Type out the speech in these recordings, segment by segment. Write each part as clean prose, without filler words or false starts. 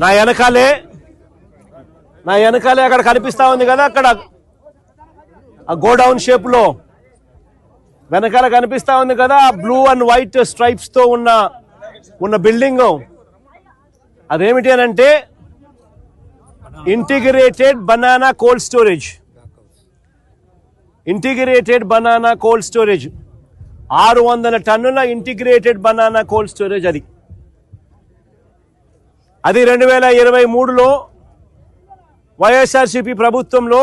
నా వెనకాలే అక్కడ కనిపిస్తా ఉంది కదా, అక్కడ ఆ గోడౌన్ షేప్ లో వెనకాల కనిపిస్తా ఉంది కదా, బ్లూ అండ్ వైట్ స్ట్రైప్స్ తో ఉన్న బిల్డింగ్. అదేమిటి అని అంటే ఇంటిగ్రేటెడ్ బనానా కోల్డ్ స్టోరేజ్. 600 టన్నుల ఇంటిగ్రేటెడ్ బనానా కోల్డ్ స్టోరేజ్. అది 2023లో వైఎస్ఆర్సీపీ ప్రభుత్వంలో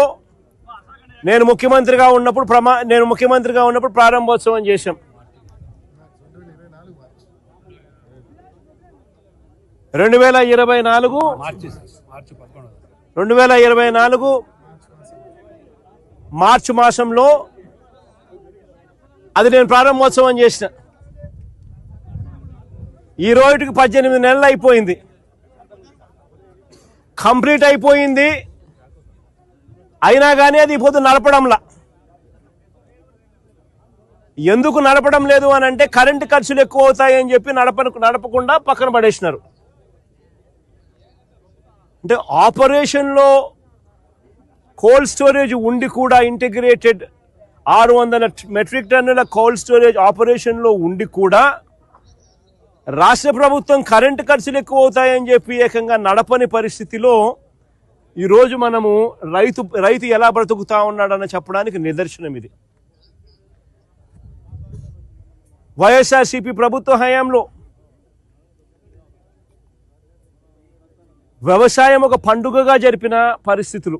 నేను ముఖ్యమంత్రిగా ఉన్నప్పుడు ప్రారంభోత్సవం చేశాం. 2024 మార్చి మాసంలో అది నేను ప్రారంభోత్సవం చేసిన. ఈ రోజుకి 18 నెలలు అయిపోయింది, కంప్లీట్ అయిపోయింది. అయినా కానీ అది ఇప్పుడు నడపడంలా. ఎందుకు నడపడం లేదు అని అంటే కరెంటు ఖర్చులు ఎక్కువ అవుతాయని చెప్పి నడపకుండా పక్కన పడేసినారు. అంటే ఆపరేషన్లో కోల్డ్ స్టోరేజ్ ఉండి కూడా, ఇంటిగ్రేటెడ్ 600 మెట్రిక్ టన్నుల కోల్డ్ స్టోరేజ్ ఆపరేషన్లో ఉండి కూడా రాష్ట్ర ప్రభుత్వం కరెంటు ఖర్చులు ఎక్కువ అవుతాయని చెప్పి ఏకంగా నడపని పరిస్థితిలో ఈరోజు మనము రైతు ఎలా బ్రతుకుతా ఉన్నాడని చెప్పడానికి నిదర్శనం ఇది. వైఎస్ఆర్సీపీ ప్రభుత్వ హయాంలో వ్యవసాయం ఒక పండుగగా జరిపిన పరిస్థితులు.